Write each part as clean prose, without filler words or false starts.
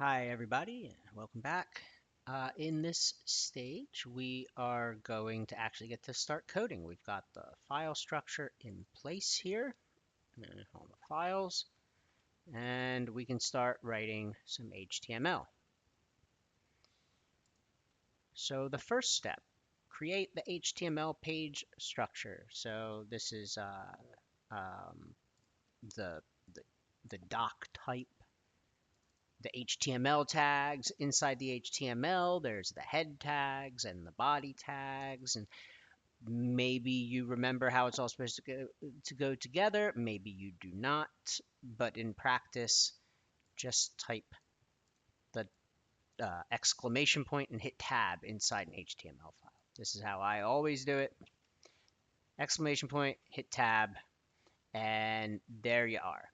Hi everybody, welcome back. In this stage, we are going to actually get to start coding. We've got the file structure in place here, all the files, and we can start writing some HTML. So the first step, create the HTML page structure. So this is um, the, the, the doc type, the HTML tags. Inside the HTML, there's the head tags and the body tags, and maybe you remember how it's all supposed to go together. Maybe you do not, but in practice, just type the exclamation point and hit tab inside an HTML file. This is how I always do it. Exclamation point, hit tab, and there you are.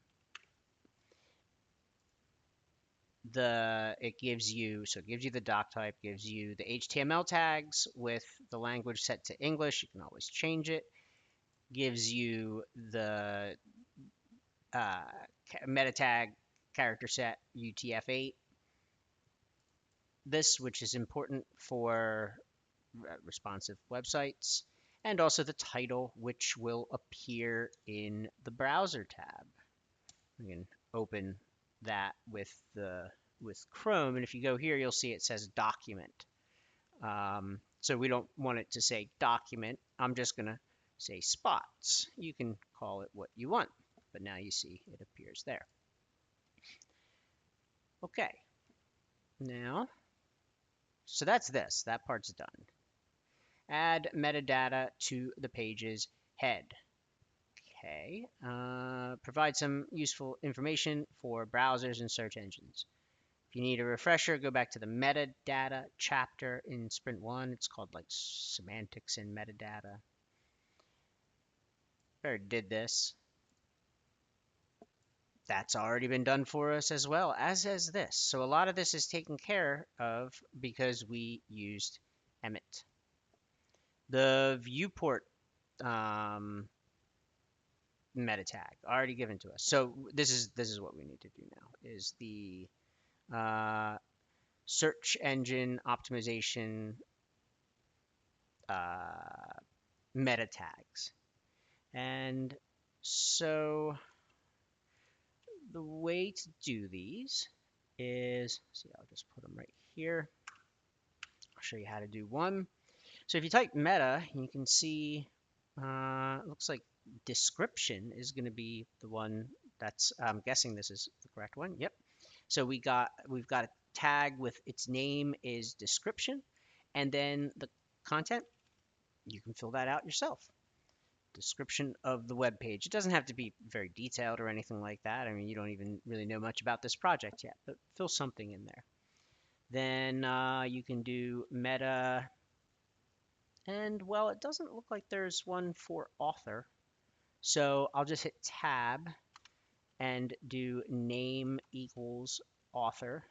It gives you the doc type, gives you the HTML tags with the language set to English. You can always change it. Gives you the uh, meta tag character set UTF-8. This, which is important for responsive websites, and also the title, which will appear in the browser tab. We can open that with Chrome, and if you go here, you'll see it says document. So we don't want it to say document. I'm just going to say spots. You can call it what you want, but now you see it appears there. Okay, now, so that's this. That part's done. Add metadata to the page's head. Okay, provide some useful information for browsers and search engines. If you need a refresher, go back to the metadata chapter in Sprint 1. It's called like semantics and metadata. I already did this. That's already been done for us as well, as is this. So a lot of this is taken care of because we used Emmet. The viewport meta tag already given to us. So this is what we need to do now is the search engine optimization meta tags. And so the way to do these is, see, I'll just put them right here. I'll show you how to do one. So if you type meta, you can see, it looks like description is going to be the one that's, I'm guessing this is the correct one. Yep. So we've got a tag with its name is description, and then the content, you can fill that out yourself. Description of the web page. It doesn't have to be very detailed or anything like that. I mean, you don't even really know much about this project yet, but fill something in there. Then you can do meta, and well, it doesn't look like there's one for author. So I'll just hit tab and do name equals author.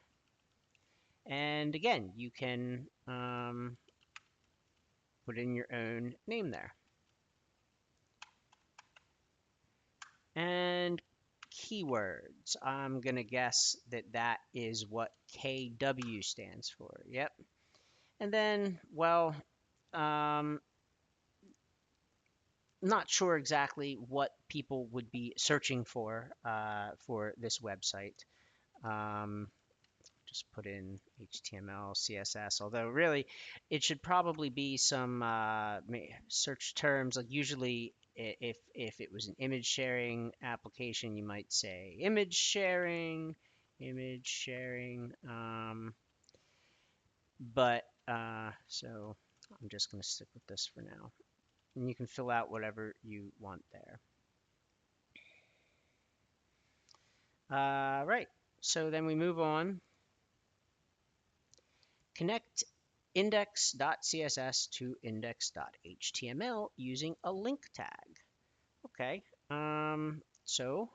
And again, you can put in your own name there. And keywords. I'm going to guess that that is what KW stands for. Yep. And then, well, not sure exactly what people would be searching for this website. Just put in HTML, CSS, although really it should probably be some search terms. Like usually if it was an image sharing application, you might say image sharing, but so I'm just going to stick with this for now. And you can fill out whatever you want there. Right, so then we move on. Connect index.css to index.html using a link tag. Okay, so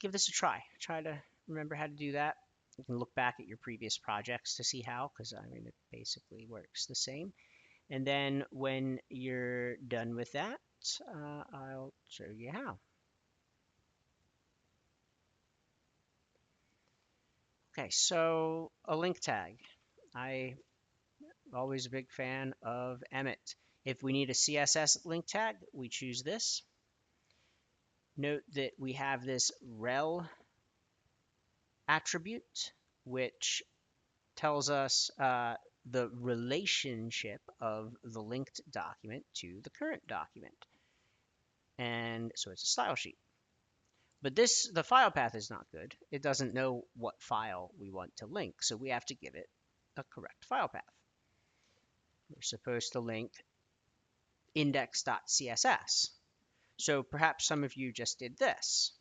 give this a try. Try to remember how to do that. You can look back at your previous projects to see how, because I mean, it basically works the same. And then when you're done with that, I'll show you how. Okay, so a link tag. I always a big fan of Emmet. If we need a CSS link tag, we choose this. Note that we have this rel attribute, which tells us the relationship of the linked document to the current document. And so it's a style sheet. But the file path is not good. It doesn't know what file we want to link, so we have to give it a correct file path. We're supposed to link index.css. So perhaps some of you just did this,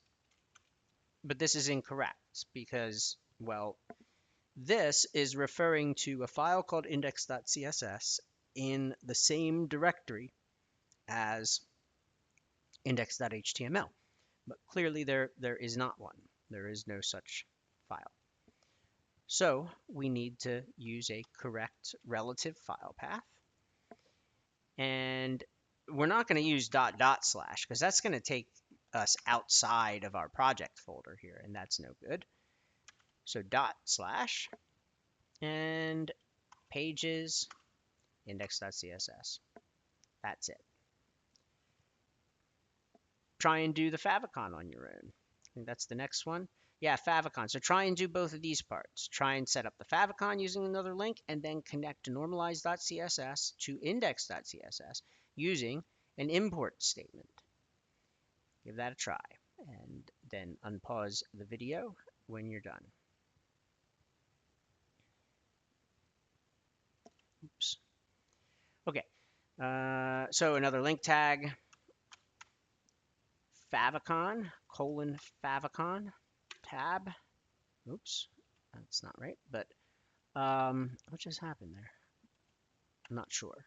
but this is incorrect because, well, this is referring to a file called index.css in the same directory as index.html. But clearly there is not one. There is no such file. So we need to use a correct relative file path. And we're not going to use dot dot slash because that's going to take us outside of our project folder here, and that's no good. So dot slash and pages index.css. That's it. Try and do the favicon on your own. I think that's the next one. Yeah, favicon. So try and do both of these parts. Try and set up the favicon using another link and then connect normalize.css to index.css using an import statement. Give that a try and then unpause the video when you're done. Oops. Okay, so another link tag, favicon, favicon, tab. Oops, that's not right, but what just happened there? I'm not sure.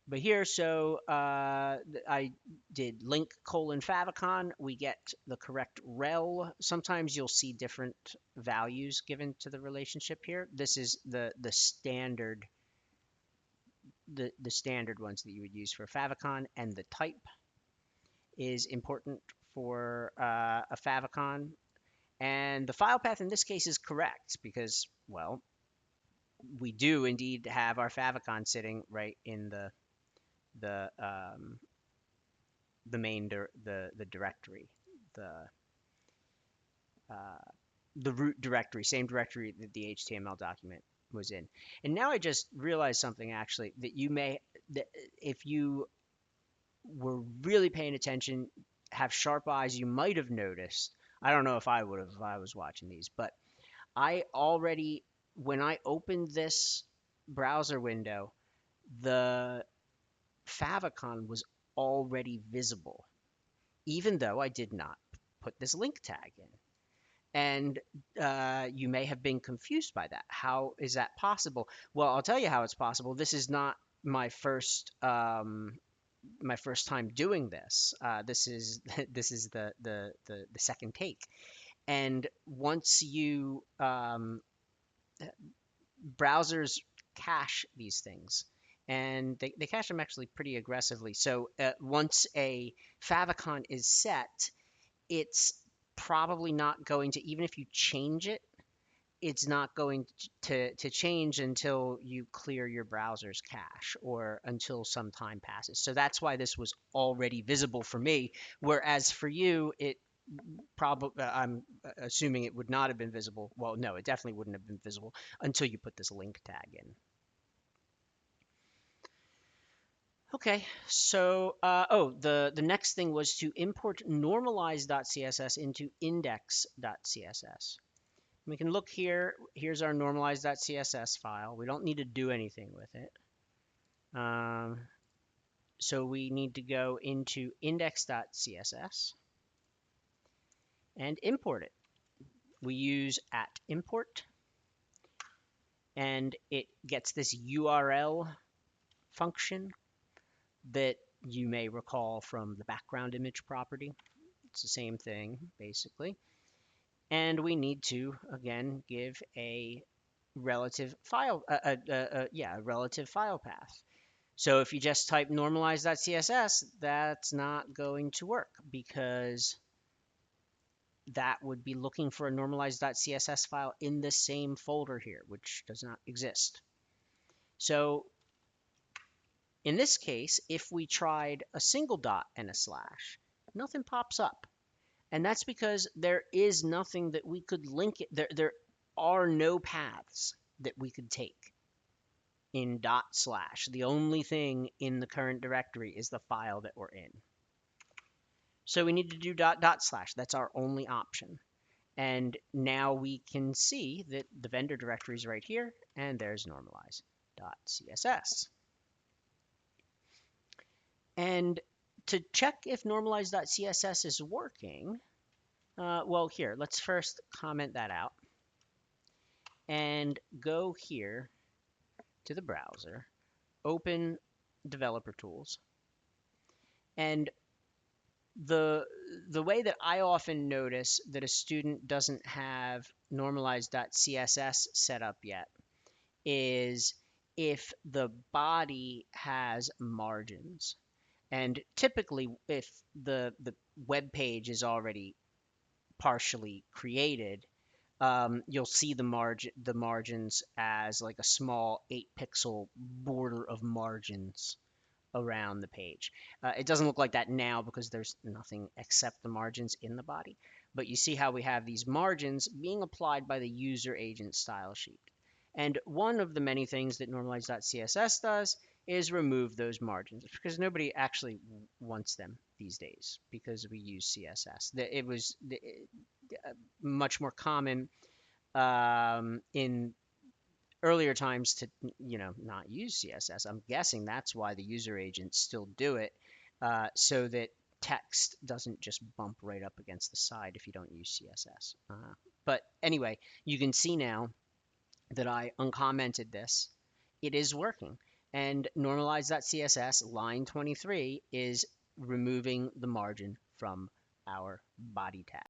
But here, so I did link favicon. We get the correct rel. Sometimes you'll see different values given to the relationship here. This is the standard the standard ones that you would use for favicon, and the type is important for a favicon. And the file path in this case is correct because, well, we do indeed have our favicon sitting right in the main the directory, the root directory, same directory that the HTML document was in. And now I just realized something actually that that if you were really paying attention, have sharp eyes, you might have noticed. I don't know if I would have if I was watching these, but I already, when I opened this browser window, the favicon was already visible, even though I did not put this link tag in. And you may have been confused by that. How is that possible? Well, I'll tell you how it's possible. This is not my first time doing this. This is this is the second take. And once you browsers cache these things, and they cache them actually pretty aggressively. So once a favicon is set, it's probably not going to, even if you change it, it's not going to change until you clear your browser's cache or until some time passes. So that's why this was already visible for me, whereas for you, it probably, I'm assuming it would not have been visible. Well, no, it definitely wouldn't have been visible until you put this link tag in. Okay, so the next thing was to import normalize.css into index.css. We can look here. Here's our normalize.css file. We don't need to do anything with it. So we need to go into index.css and import it. We use @import, and it gets this URL function that you may recall from the background image property. It's the same thing, basically. And we need to, again, give a relative file, relative file path. So if you just type normalize.css, that's not going to work because that would be looking for a normalized.css file in the same folder here, which does not exist. So in this case, if we tried a single dot and a slash, nothing pops up. And that's because there is nothing that we could link it. There are no paths that we could take in dot slash. The only thing in the current directory is the file that we're in. So we need to do dot dot slash. That's our only option. And now we can see that the vendor directory is right here, and there's normalize.css. And to check if normalize.css is working, well, here, let's first comment that out and go here to the browser, open developer tools. And the way that I often notice that a student doesn't have normalize.css set up yet is if the body has margins. And typically, if the web page is already partially created, you'll see the margins as like a small 8-pixel border of margins around the page. It doesn't look like that now because there's nothing except the margins in the body. But you see how we have these margins being applied by the user agent style sheet. And one of the many things that normalize.css does is remove those margins because nobody actually wants them these days because we use CSS. It was much more common in earlier times to not use CSS. I'm guessing that's why the user agents still do it, so that text doesn't just bump right up against the side if you don't use CSS. But anyway, you can see now that I uncommented this. It is working. And normalize.css line 23 is removing the margin from our body tag.